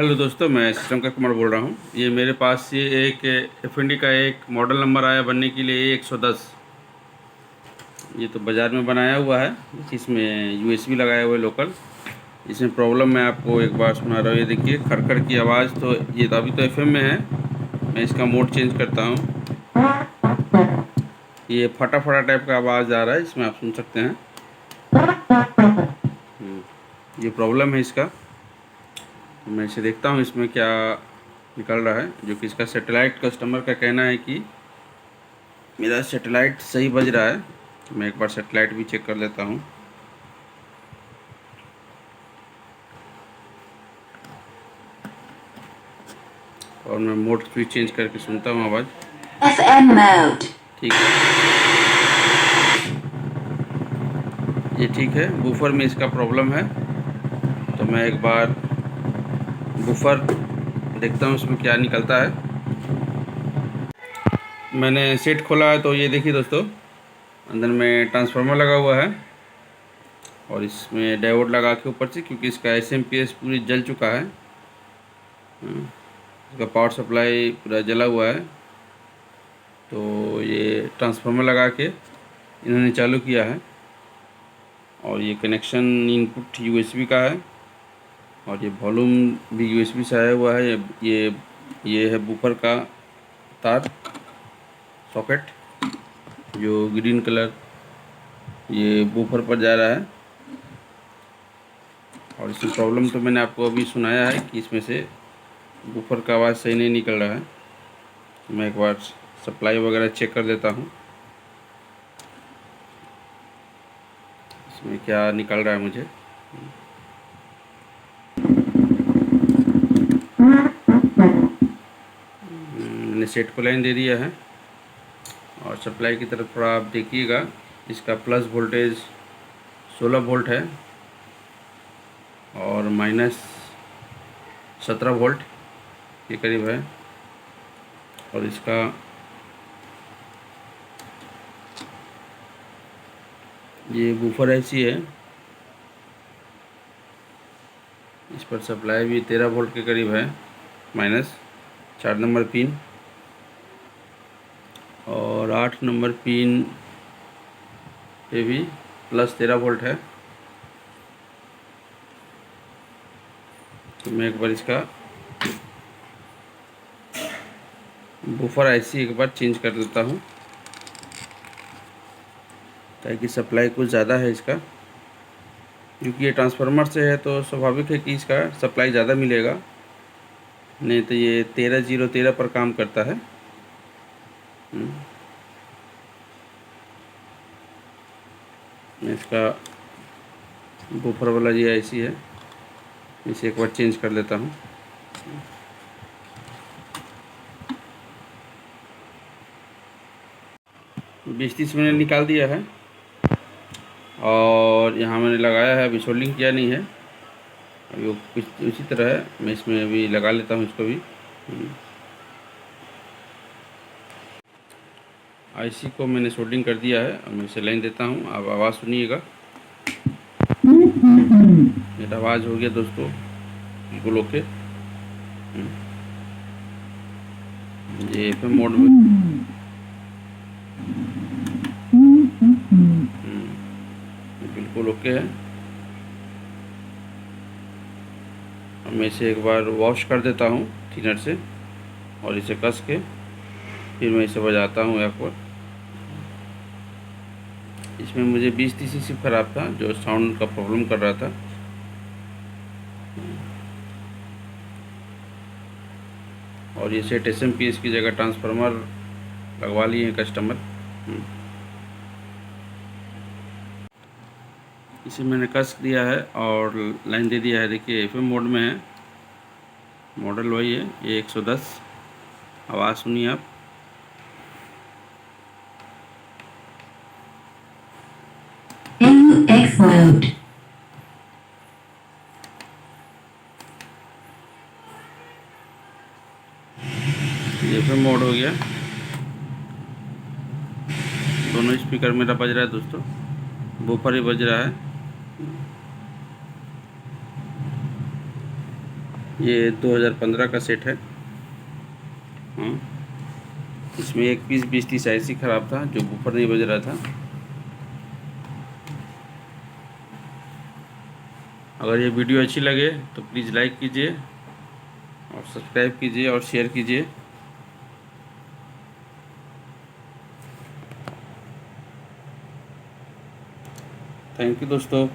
Hello दोस्तों, मैं system का कुमार बोल रहा हूँ। ये मेरे पास ये एक एफएनडी का एक मॉडल नंबर आया बनने के लिए 110। ये तो बाज़ार में बनाया हुआ है, इसमें यूएसबी लगाया हुआ है लोकल। इसमें प्रॉब्लम मैं आपको एक बार सुना रहा हूँ। ये देखिए खड़खड़ की आवाज़, तो ये तो अभी तो एफएम में है। मैं इसका मोड चेंज करता हूँ। ये फटा फटा टाइप का आवाज़ आ रहा है, इसमें आप सुन सकते हैं। ये प्रॉब्लम है इसका। तो मैं इसे देखता हूँ इसमें क्या निकल रहा है। जो कि इसका सैटेलाइट कस्टमर का कहना है कि मेरा सैटेलाइट सही बज रहा है। तो मैं एक बार सैटेलाइट भी चेक कर लेता हूँ। और मैं मोड स्विच चेंज करके सुनता हूँ आवाज़। FM mode. ठीक है, ये ठीक है। बूफर में इसका प्रॉब्लम है, तो मैं एक बार बूफर देखता हूँ उसमें क्या निकलता है। मैंने सेट खोला है, तो ये देखिए दोस्तों, अंदर में ट्रांसफार्मर लगा हुआ है और इसमें डायोड लगा के ऊपर से, क्योंकि इसका एसएमपीएस पूरी जल चुका है। इसका पावर सप्लाई पूरा जला हुआ है। तो ये ट्रांसफार्मर लगा के इन्होंने चालू किया है। और ये कनेक्शन इनपुट यूएसबी का है और ये वॉल्यूम भी यूएसबी से आया हुआ है। ये है बूफर का तार सॉकेट, जो ग्रीन कलर ये बूफर पर जा रहा है। और इसमें प्रॉब्लम तो मैंने आपको अभी सुनाया है कि इसमें से बूफर का आवाज़ सही नहीं निकल रहा है। मैं एक बार सप्लाई वगैरह चेक कर देता हूँ इसमें क्या निकल रहा है मुझे। मैंने सेट को लाइन दे दिया है और सप्लाई की तरफ थोड़ा आप देखिएगा। इसका प्लस वोल्टेज 16 वोल्ट है और माइनस 17 वोल्ट के करीब है। और इसका ये बूफर ऐसी है, इस पर सप्लाई भी 13 वोल्ट के करीब है, माइनस 4 नंबर पिन। और 8 नंबर पिन पे भी प्लस 13 वोल्ट है। तो मैं एक बार इसका बूफर ऐसी एक बार चेंज कर देता हूँ, ताकि सप्लाई कुछ ज़्यादा है इसका। क्योंकि ये ट्रांसफार्मर से है तो स्वाभाविक है कि इसका सप्लाई ज़्यादा मिलेगा, नहीं तो ये 13-0-13 पर काम करता है। मैं इसका बूफर वाला ये ऐसी है, इसे एक बार चेंज कर लेता हूँ। बीस 30 मिनट निकाल दिया है और यहाँ मैंने लगाया है, अभी सोल्डिंग किया नहीं है। अभी वो कुछ उसी तरह है, मैं इसमें अभी लगा लेता हूँ इसको भी। आईसी को मैंने सोल्डिंग कर दिया है और मैं इसे लाइन देता हूँ। आप आवाज़ सुनिएगा। मेरा आवाज़ हो गया दोस्तों बिल्कुल ओके। ये एफएम मोड में बिल्कुल ओके है। और मैं इसे एक बार वॉश कर देता हूँ थिनर से और इसे कस के फिर मैं इसे बजाता हूँ एक बार। इसमें मुझे 20-30 सिर्फ ख़राब था, जो साउंड का प्रॉब्लम कर रहा था। और ये सेट एसएमपीएस की जगह ट्रांसफार्मर लगवा लिए हैं कस्टमर। इसे मैंने कस दिया है और लाइन दे दिया है। देखिए एफएम मोड में है, मॉडल वही है, ये 110। आवाज़ सुनिए आप। AUX mode. ये एफएम मोड हो गया। दोनों स्पीकर मेरा बज रहा है दोस्तों, बूफर ही बज रहा है। ये 2015 का सेट है। हाँ, इसमें एक पीस 20-30 ऐसी ख़राब था जो बूफर नहीं बज रहा था। अगर ये वीडियो अच्छी लगे तो प्लीज़ लाइक कीजिए और सब्सक्राइब कीजिए और शेयर कीजिए। थैंक यू दोस्तों।